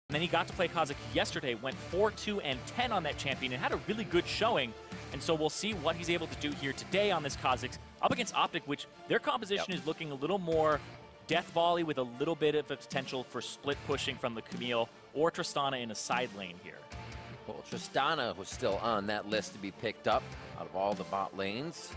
And then he got to play Kha'Zix yesterday, went 4-2-10 on that champion, and had a really good showing. And so we'll see what he's able to do here today on this Kha'Zix up against Optic, which their composition is looking a little more death volley with a little bit of a potential for split pushing from the Camille or Tristana in a side lane here. Well, Tristana was still on that list to be picked up out of all the bot lanes.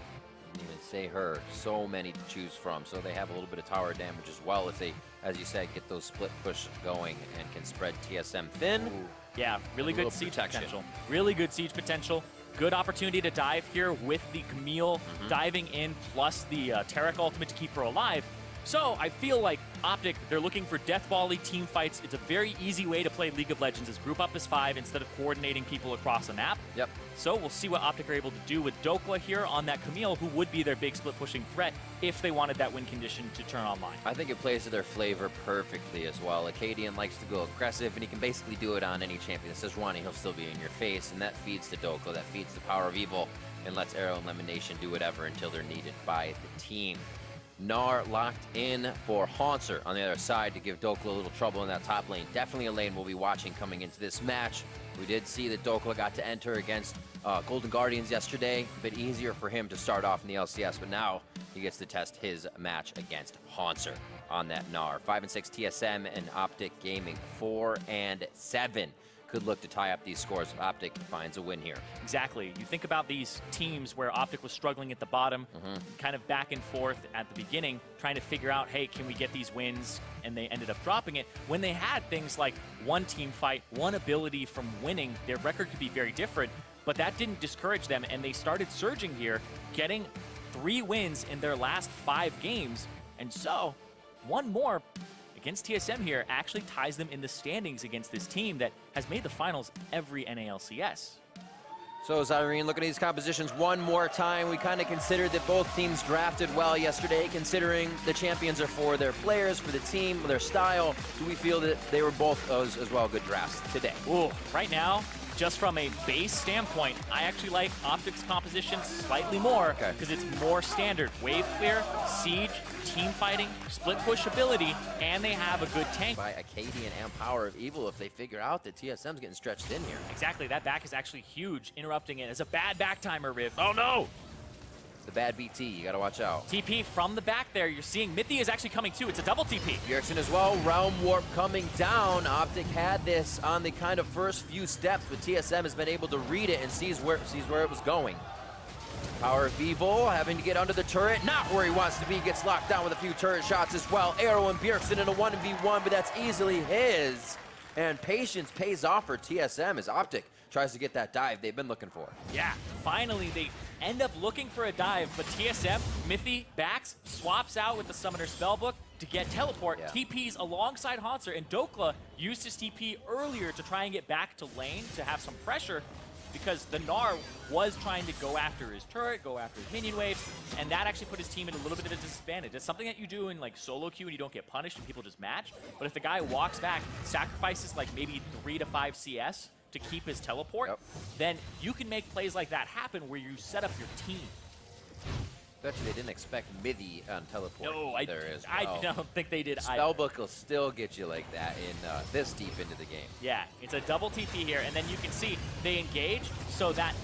Didn't even say her. So many to choose from. So they have a little bit of tower damage as well if they, as you said, get those split push going and can spread TSM thin. Ooh. Yeah, really good siege potential. Really good siege potential. Good opportunity to dive here with the Camille diving in, plus the Taric ultimate to keep her alive. So I feel like Optic, they're looking for death volley team fights. It's a very easy way to play League of Legends, is group up as 5 instead of coordinating people across a map. Yep. So we'll see what Optic are able to do with Dokla here on that Camille, who would be their big split pushing threat if they wanted that win condition to turn online. I think it plays to their flavor perfectly as well. Acadian likes to go aggressive, and he can basically do it on any champion that says Ronnie, he'll still be in your face, and that feeds to Dokla, that feeds the power of evil, and lets Arrow and Lemonation do whatever until they're needed by the team. Gnar locked in for Haunter on the other side to give Dokla a little trouble in that top lane. Definitely a lane we'll be watching coming into this match. We did see that Dokla got to enter against Golden Guardians yesterday. A bit easier for him to start off in the LCS, but now he gets to test his match against Haunter on that Gnar. 5-6 TSM and Optic Gaming 4-7. Could look to tie up these scores if Optic finds a win here. Exactly. You think about these teams where Optic was struggling at the bottom, kind of back and forth at the beginning, trying to figure out, hey, can we get these wins? And they ended up dropping it. When they had things like one team fight, one ability from winning, their record could be very different, but that didn't discourage them, and they started surging here, getting 3 wins in their last 5 games. And so, one more against TSM here actually ties them in the standings against this team that has made the finals every NALCS. So Zyrene, looking at these compositions one more time, we kind of considered that both teams drafted well yesterday, considering the champions are for their players, for the team, their style. Do we feel that they were both as well good drafts today? Ooh, right now, just from a base standpoint, I actually like Optic's composition slightly more because it's more standard. Wave clear, siege, team fighting, split push ability, and they have a good tank. By Acadian and Power of Evil if they figure out that TSM's getting stretched in here. Exactly, that back is actually huge, interrupting it. It's a bad back timer, Riv. Oh no! It's the bad BT, you gotta watch out. TP from the back there, you're seeing Mithy is actually coming too. It's a double TP. Bjergsen as well, Realm Warp coming down. Optic had this on the kind of first few steps, but TSM has been able to read it and sees where it was going. Power of Evil having to get under the turret, not where he wants to be, gets locked down with a few turret shots as well. Arrow and Bjergsen in a 1v1, but that's easily his. And patience pays off for TSM as Optic tries to get that dive they've been looking for. Yeah, finally they end up looking for a dive, but TSM, Mithy backs, swaps out with the Summoner Spellbook to get teleport, TPs alongside Haunter, and Dokla used his TP earlier to try and get back to lane to have some pressure, because the Gnar was trying to go after his turret, go after his minion waves, and that actually put his team in a little bit of a disadvantage. It's something that you do in like solo queue and you don't get punished and people just match, but if the guy walks back, sacrifices like maybe 3 to 5 CS to keep his teleport, then you can make plays like that happen where you set up your team. Bet you they didn't expect Mithy on teleport either as well. I don't think they did either. Spellbook will still get you like that in this deep into the game. Yeah, it's a double TP here, and then you can see they engage, so that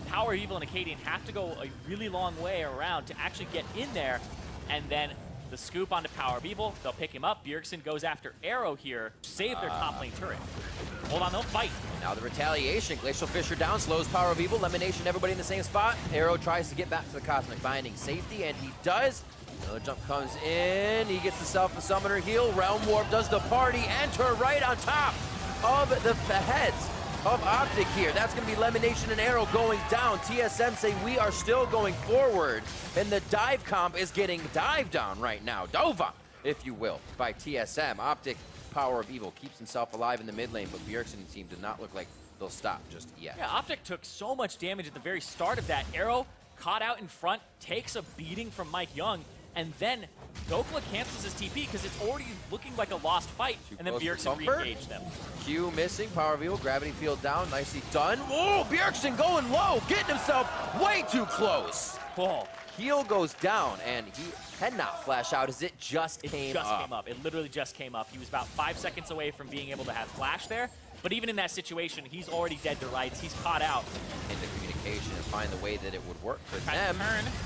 Power of Evil and Acadian have to go a really long way around to actually get in there, and then the scoop onto Power of Evil, they'll pick him up. Bjergsen goes after Arrow here, save their top lane turret. Hold on, they'll fight. Now the retaliation. Glacial Fissure down, slows Power of Evil. Lemonation, everybody in the same spot. Arrow tries to get back to the Cosmic Binding safety, and he does. Another jump comes in. He gets himself a Summoner heal. Realm Warp does the party. Enter right on top of the heads of Optic here. That's going to be Lemonation and Arrow going down. TSM say we are still going forward, and the dive comp is getting dived on right now. Dova, if you will, by TSM. Optic, Power of Evil keeps himself alive in the mid lane, but Bjergsen team did not look like they'll stop just yet. Yeah, Optic took so much damage at the very start of that. Arrow caught out in front, takes a beating from Mike Young, and then Dokla cancels his TP because it's already looking like a lost fight, and then Bjergsen re-engaged them. Q missing, Power of Evil, Gravity Field down, nicely done. Whoa, Bjergsen going low, getting himself way too close. Whoa. Heel goes down, and he cannot flash out as it just came up. It literally just came up. He was about 5 seconds away from being able to have flash there, but even in that situation, he's already dead to rights. He's caught out. Into communication and find the way that it would work for them.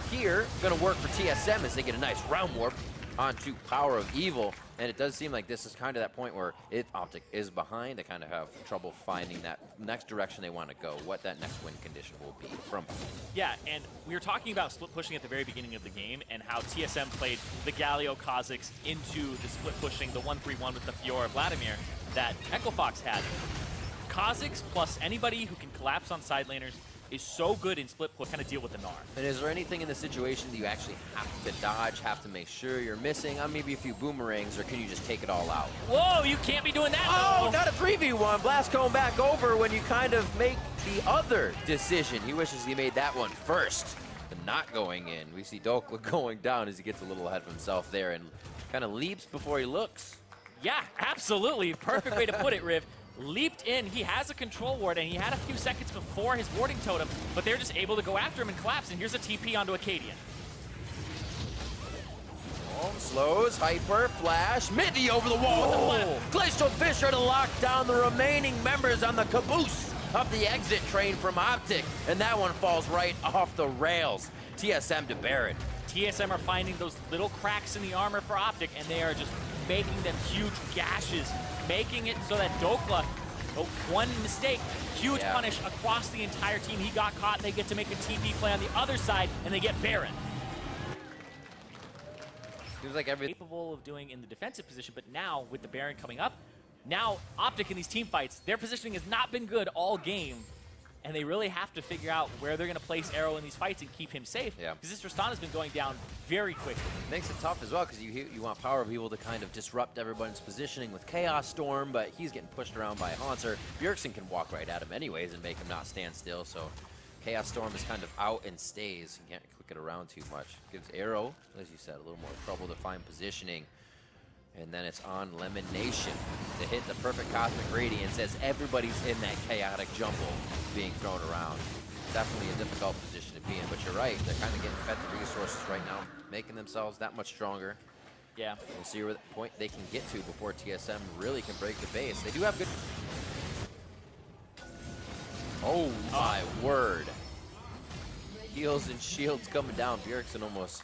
Here, gonna work for TSM as they get a nice round warp onto Power of Evil. And it does seem like this is kind of that point where if Optic is behind, they kind of have trouble finding that next direction they want to go, what that next win condition will be from. Yeah, and we were talking about split pushing at the very beginning of the game and how TSM played the Galio Kazakhs into the split pushing, the 1-3-1 with the Fiora Vladimir that Echo Fox had. Kazakhs plus anybody who can collapse on side laners is so good in split push, kind of deal with the Gnar. And is there anything in the situation that you actually have to dodge, have to make sure you're missing? Maybe a few boomerangs, or can you just take it all out? Whoa, you can't be doing that. Oh, not a 3v1. Blast going back over when you kind of make the other decision. He wishes he made that one first, but not going in. We see Dokla going down as he gets a little ahead of himself there and kind of leaps before he looks. Yeah, absolutely. Perfect way to put it, Riv. Leaped in, he has a control ward, and he had a few seconds before his warding totem, but they're just able to go after him and collapse, and here's a TP onto Acadian. Oh, slows, hyper, flash, Mithy over the wall with the flash. Glacial Fisher to lock down the remaining members on the caboose of the exit train from Optic, and that one falls right off the rails. TSM to Baron. TSM are finding those little cracks in the armor for Optic, and they are just making them huge gashes, making it so that Dokla, one mistake, huge punish across the entire team. He got caught, they get to make a TP play on the other side, and they get Baron. Seems like everything Capable of doing in the defensive position, but now with the Baron coming up, now Optic in these team fights, their positioning has not been good all game, and they really have to figure out where they're going to place Arrow in these fights and keep him safe. Yeah. Because this Tristana has been going down very quickly. Makes it tough as well because you want Power of Evil to kind of disrupt everyone's positioning with Chaos Storm, but he's getting pushed around by Haunter. Bjergsen can walk right at him anyways and make him not stand still, so Chaos Storm is kind of out and stays. He can't click it around too much. Gives Arrow, as you said, a little more trouble to find positioning. And then it's on Lemonation to hit the perfect Cosmic Radiance as everybody's in that chaotic jumble being thrown around. Definitely a difficult position to be in, but you're right. They're kind of getting fed the resources right now, making themselves that much stronger. Yeah. We'll see where the point they can get to before TSM really can break the base. They do have good... Oh my word. Heals and shields coming down. Bjergsen almost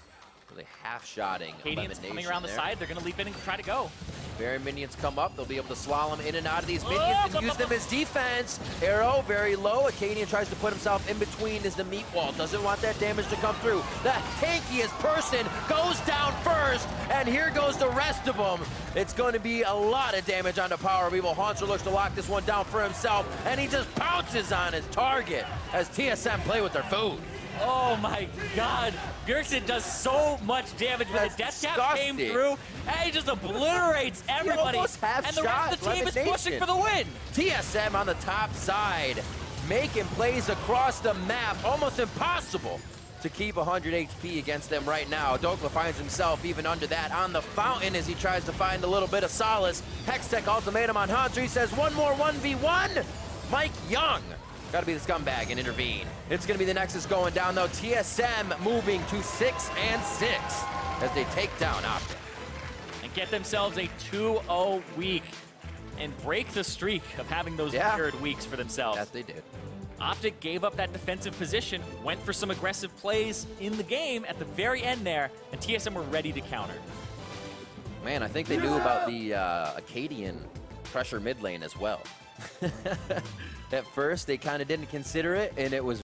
really half-shotting Acadian's coming around the side. They're going to leap in and try to go. Baron minions come up. They'll be able to slalom in and out of these minions and use them as defense. Arrow very low. Acadian tries to put himself in between as the meat wall. Doesn't want that damage to come through. The tankiest person goes down first, and here goes the rest of them. It's going to be a lot of damage onto Power of Evil. Haunter looks to lock this one down for himself, and he just pounces on his target as TSM play with their food. Oh my god. Bjergsen does so much damage when his death cap came through, and he just obliterates everybody. And the rest of the team is pushing for the win. TSM on the top side, making plays across the map. Almost impossible to keep 100 HP against them right now. Dokla finds himself even under that on the fountain as he tries to find a little bit of solace. Hextech ultimatum on Haunter. He says one more 1v1. Mike Young gotta be the scumbag and intervene. It's gonna be the Nexus going down though. TSM moving to 6-6 as they take down Optic. And get themselves a 2-0 week and break the streak of having those weird weeks for themselves. Yes, they did. Optic gave up that defensive position, went for some aggressive plays in the game at the very end there, and TSM were ready to counter. Man, I think they knew about the Acadian pressure mid lane as well. At first, they kind of didn't consider it, and it was